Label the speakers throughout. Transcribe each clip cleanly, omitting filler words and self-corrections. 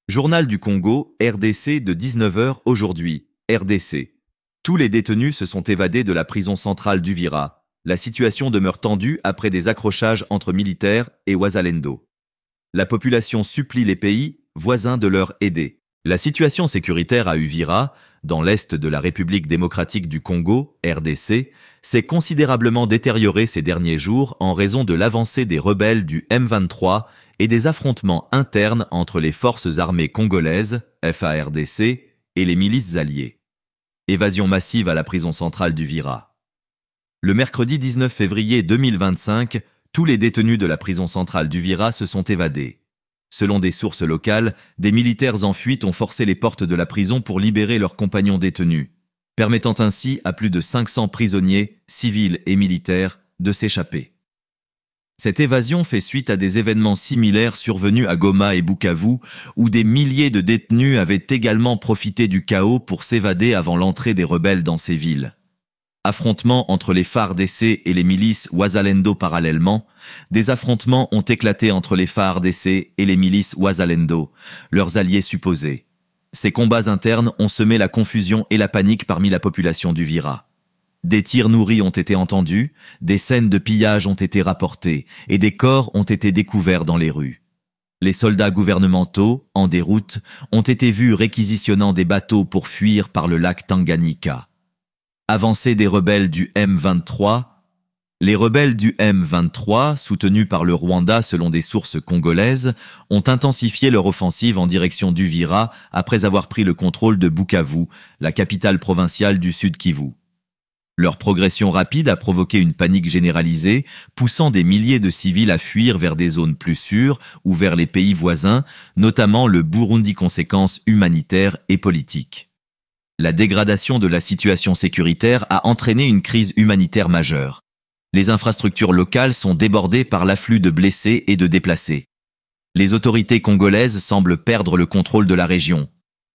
Speaker 1: Journal du Congo, RDC de 19 h aujourd'hui, RDC. Tous les détenus se sont évadés de la prison centrale d'Uvira. La situation demeure tendue après des accrochages entre militaires et Wazalendo. La population supplie les pays voisins de leur aider. La situation sécuritaire à Uvira, dans l'est de la République démocratique du Congo, RDC, s'est considérablement détériorée ces derniers jours en raison de l'avancée des rebelles du M23 et des affrontements internes entre les forces armées congolaises, FARDC, et les milices alliées. Évasion massive à la prison centrale d'Uvira. Le mercredi 19 février 2025, tous les détenus de la prison centrale d'Uvira se sont évadés. Selon des sources locales, des militaires en fuite ont forcé les portes de la prison pour libérer leurs compagnons détenus, permettant ainsi à plus de 500 prisonniers, civils et militaires, de s'échapper. Cette évasion fait suite à des événements similaires survenus à Goma et Bukavu, où des milliers de détenus avaient également profité du chaos pour s'évader avant l'entrée des rebelles dans ces villes. Affrontements entre les FARDC et les milices Wazalendo parallèlement, des affrontements ont éclaté entre les FARDC et les milices Wazalendo, leurs alliés supposés. Ces combats internes ont semé la confusion et la panique parmi la population d'Uvira. Des tirs nourris ont été entendus, des scènes de pillage ont été rapportées et des corps ont été découverts dans les rues. Les soldats gouvernementaux, en déroute, ont été vus réquisitionnant des bateaux pour fuir par le lac Tanganyika. Avancée des rebelles du M23. Les rebelles du M23, soutenus par le Rwanda selon des sources congolaises, ont intensifié leur offensive en direction d'Uvira après avoir pris le contrôle de Bukavu, la capitale provinciale du Sud Kivu. Leur progression rapide a provoqué une panique généralisée, poussant des milliers de civils à fuir vers des zones plus sûres ou vers les pays voisins, notamment le Burundi, conséquences humanitaires et politiques. La dégradation de la situation sécuritaire a entraîné une crise humanitaire majeure. Les infrastructures locales sont débordées par l'afflux de blessés et de déplacés. Les autorités congolaises semblent perdre le contrôle de la région.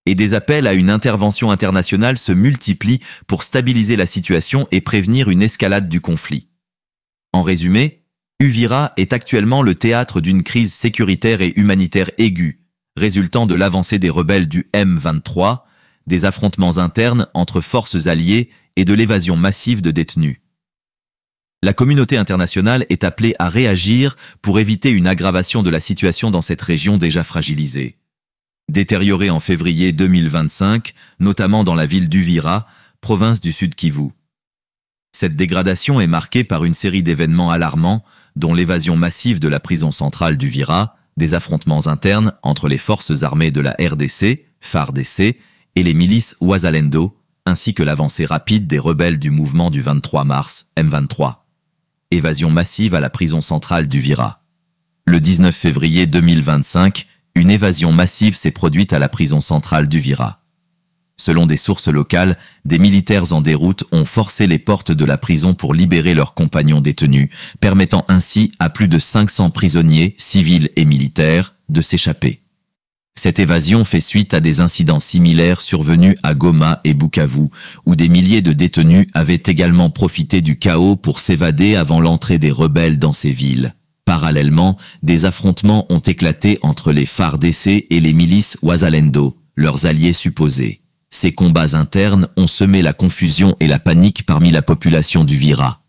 Speaker 1: Et des appels à une intervention internationale se multiplient pour stabiliser la situation et prévenir une escalade du conflit. En résumé, Uvira est actuellement le théâtre d'une crise sécuritaire et humanitaire aiguë, résultant de l'avancée des rebelles du M23, des affrontements internes entre forces alliées et de l'évasion massive de détenus. La communauté internationale est appelée à réagir pour éviter une aggravation de la situation dans cette région déjà fragilisée. Détériorée en février 2025, notamment dans la ville d'Uvira, province du Sud Kivu. Cette dégradation est marquée par une série d'événements alarmants, dont l'évasion massive de la prison centrale d'Uvira, des affrontements internes entre les forces armées de la RDC, FARDC, et les milices Wazalendo, ainsi que l'avancée rapide des rebelles du mouvement du 23 mars, M23. Évasion massive à la prison centrale d'Uvira. Le 19 février 2025, une évasion massive s'est produite à la prison centrale d'Uvira. Selon des sources locales, des militaires en déroute ont forcé les portes de la prison pour libérer leurs compagnons détenus, permettant ainsi à plus de 500 prisonniers, civils et militaires, de s'échapper. Cette évasion fait suite à des incidents similaires survenus à Goma et Bukavu, où des milliers de détenus avaient également profité du chaos pour s'évader avant l'entrée des rebelles dans ces villes. Parallèlement, des affrontements ont éclaté entre les FARDC et les milices Wazalendo, leurs alliés supposés. Ces combats internes ont semé la confusion et la panique parmi la population d'Uvira.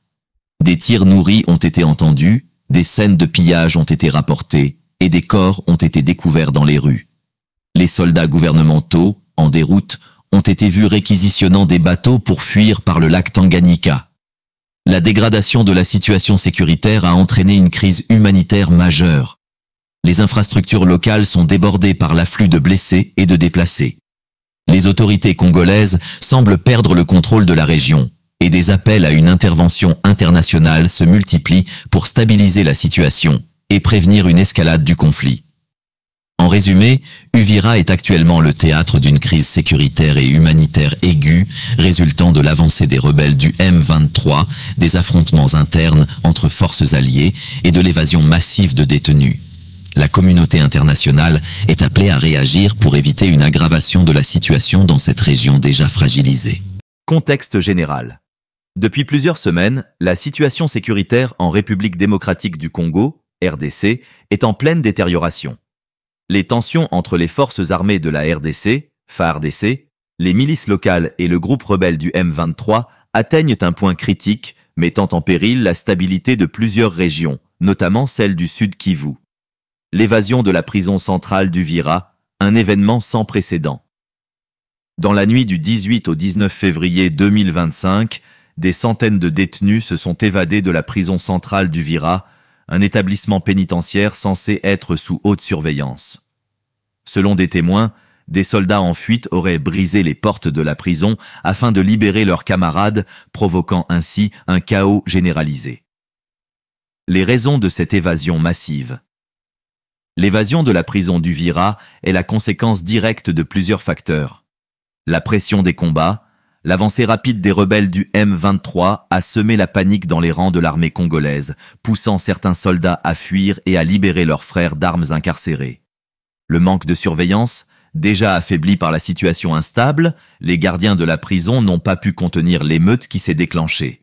Speaker 1: Des tirs nourris ont été entendus, des scènes de pillage ont été rapportées, et des corps ont été découverts dans les rues. Les soldats gouvernementaux, en déroute, ont été vus réquisitionnant des bateaux pour fuir par le lac Tanganyika. La dégradation de la situation sécuritaire a entraîné une crise humanitaire majeure. Les infrastructures locales sont débordées par l'afflux de blessés et de déplacés. Les autorités congolaises semblent perdre le contrôle de la région, et des appels à une intervention internationale se multiplient pour stabiliser la situation et prévenir une escalade du conflit. En résumé, Uvira est actuellement le théâtre d'une crise sécuritaire et humanitaire aiguë, résultant de l'avancée des rebelles du M23, des affrontements internes entre forces alliées et de l'évasion massive de détenus. La communauté internationale est appelée à réagir pour éviter une aggravation de la situation dans cette région déjà fragilisée. Contexte général. Depuis plusieurs semaines, la situation sécuritaire en République démocratique du Congo, RDC, est en pleine détérioration. Les tensions entre les forces armées de la RDC, FARDC, les milices locales et le groupe rebelle du M23 atteignent un point critique, mettant en péril la stabilité de plusieurs régions, notamment celle du Sud Kivu. L'évasion de la prison centrale d'Uvira, un événement sans précédent. Dans la nuit du 18 au 19 février 2025, des centaines de détenus se sont évadés de la prison centrale d'Uvira, un établissement pénitentiaire censé être sous haute surveillance. Selon des témoins, des soldats en fuite auraient brisé les portes de la prison afin de libérer leurs camarades, provoquant ainsi un chaos généralisé. Les raisons de cette évasion massive. L'évasion de la prison d'Uvira est la conséquence directe de plusieurs facteurs. La pression des combats, l'avancée rapide des rebelles du M23 a semé la panique dans les rangs de l'armée congolaise, poussant certains soldats à fuir et à libérer leurs frères d'armes incarcérés. Le manque de surveillance, déjà affaiblis par la situation instable, les gardiens de la prison n'ont pas pu contenir l'émeute qui s'est déclenchée.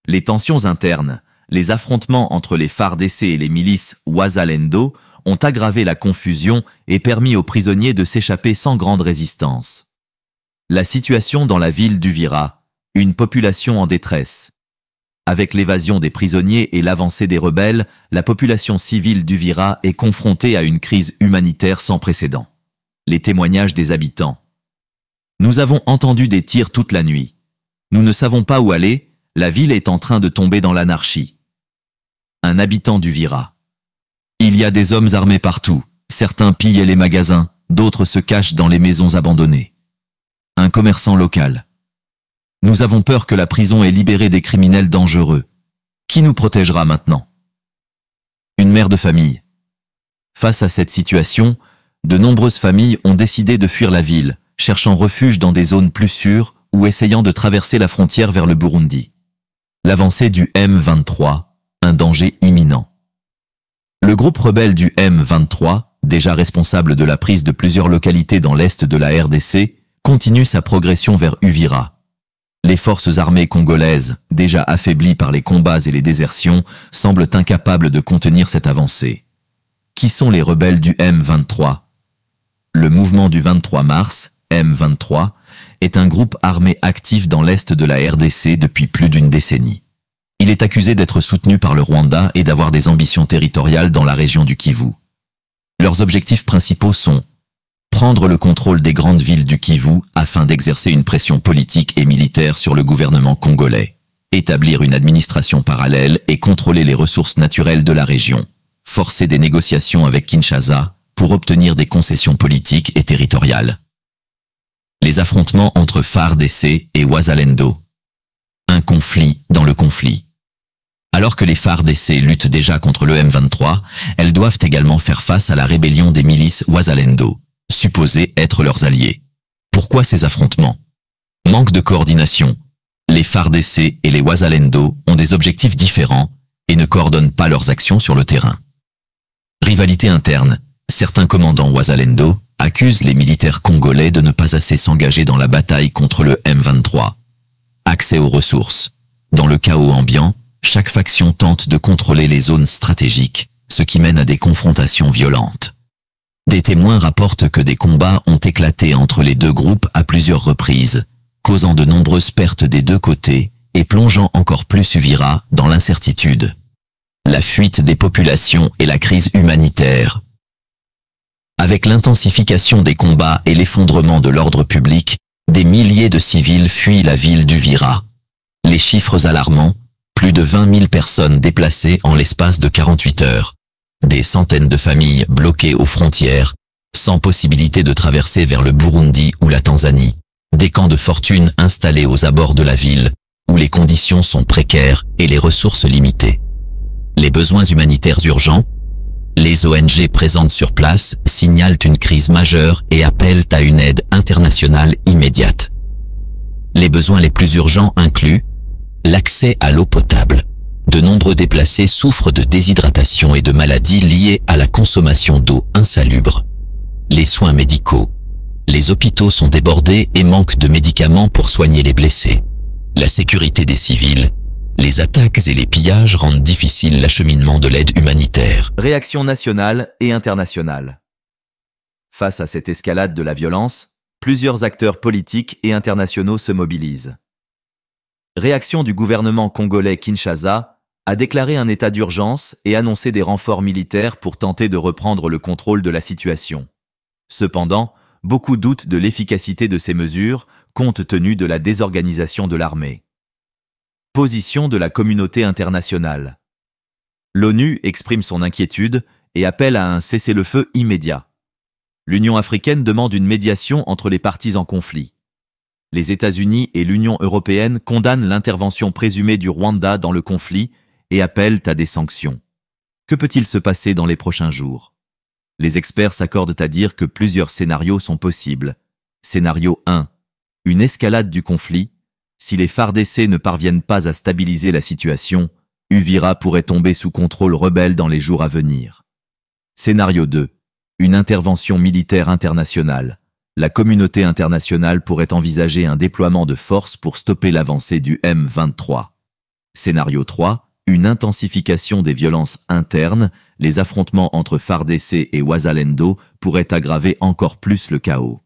Speaker 1: Les tensions internes, les affrontements entre les FARDC et les milices Wazalendo ont aggravé la confusion et permis aux prisonniers de s'échapper sans grande résistance. La situation dans la ville d'Uvira, une population en détresse. Avec l'évasion des prisonniers et l'avancée des rebelles, la population civile d'Uvira est confrontée à une crise humanitaire sans précédent. Les témoignages des habitants. Nous avons entendu des tirs toute la nuit. Nous ne savons pas où aller, la ville est en train de tomber dans l'anarchie. Un habitant d'Uvira. Il y a des hommes armés partout, certains pillent les magasins, d'autres se cachent dans les maisons abandonnées. Un commerçant local. Nous avons peur que la prison ait libéré des criminels dangereux. Qui nous protégera maintenant? Une mère de famille. Face à cette situation, de nombreuses familles ont décidé de fuir la ville, cherchant refuge dans des zones plus sûres ou essayant de traverser la frontière vers le Burundi. L'avancée du M23, un danger imminent. Le groupe rebelle du M23, déjà responsable de la prise de plusieurs localités dans l'est de la RDC, continue sa progression vers Uvira. Les forces armées congolaises, déjà affaiblies par les combats et les désertions, semblent incapables de contenir cette avancée. Qui sont les rebelles du M23? Le mouvement du 23 mars, M23, est un groupe armé actif dans l'est de la RDC depuis plus d'une décennie. Il est accusé d'être soutenu par le Rwanda et d'avoir des ambitions territoriales dans la région du Kivu. Leurs objectifs principaux sont prendre le contrôle des grandes villes du Kivu afin d'exercer une pression politique et militaire sur le gouvernement congolais, établir une administration parallèle et contrôler les ressources naturelles de la région, forcer des négociations avec Kinshasa pour obtenir des concessions politiques et territoriales. Les affrontements entre FARDC et Wazalendo. Un conflit dans le conflit. Alors que les FARDC luttent déjà contre le M23, elles doivent également faire face à la rébellion des milices Wazalendo, supposées être leurs alliés. Pourquoi ces affrontements? Manque de coordination. Les FARDC et les Wazalendo ont des objectifs différents et ne coordonnent pas leurs actions sur le terrain. Rivalité interne. Certains commandants Wazalendo accusent les militaires congolais de ne pas assez s'engager dans la bataille contre le M23. Accès aux ressources. Dans le chaos ambiant, chaque faction tente de contrôler les zones stratégiques, ce qui mène à des confrontations violentes. Des témoins rapportent que des combats ont éclaté entre les deux groupes à plusieurs reprises, causant de nombreuses pertes des deux côtés et plongeant encore plus Uvira dans l'incertitude. La fuite des populations et la crise humanitaire. Avec l'intensification des combats et l'effondrement de l'ordre public, des milliers de civils fuient la ville d'Uvira. Les chiffres alarmants, plus de 20 000 personnes déplacées en l'espace de 48 heures. Des centaines de familles bloquées aux frontières, sans possibilité de traverser vers le Burundi ou la Tanzanie. Des camps de fortune installés aux abords de la ville, où les conditions sont précaires et les ressources limitées. Les besoins humanitaires urgents. Les ONG présentes sur place signalent une crise majeure et appellent à une aide internationale immédiate. Les besoins les plus urgents incluent l'accès à l'eau potable. De nombreux déplacés souffrent de déshydratation et de maladies liées à la consommation d'eau insalubre. Les soins médicaux. Les hôpitaux sont débordés et manquent de médicaments pour soigner les blessés. La sécurité des civils. Les attaques et les pillages rendent difficile l'acheminement de l'aide humanitaire. Réaction nationale et internationale. Face à cette escalade de la violence, plusieurs acteurs politiques et internationaux se mobilisent. Réaction du gouvernement congolais Kinshasa a déclaré un état d'urgence et annoncé des renforts militaires pour tenter de reprendre le contrôle de la situation. Cependant, beaucoup doutent de l'efficacité de ces mesures, compte tenu de la désorganisation de l'armée. Position de la communauté internationale. L'ONU exprime son inquiétude et appelle à un cessez-le-feu immédiat. L'Union africaine demande une médiation entre les parties en conflit. Les États-Unis et l'Union européenne condamnent l'intervention présumée du Rwanda dans le conflit et appellent à des sanctions. Que peut-il se passer dans les prochains jours? Les experts s'accordent à dire que plusieurs scénarios sont possibles. Scénario 1. Une escalade du conflit. Si les FARDC ne parviennent pas à stabiliser la situation, Uvira pourrait tomber sous contrôle rebelle dans les jours à venir. Scénario 2. Une intervention militaire internationale. La communauté internationale pourrait envisager un déploiement de forces pour stopper l'avancée du M23. Scénario 3. Une intensification des violences internes. Les affrontements entre FARDC et Wazalendo pourraient aggraver encore plus le chaos.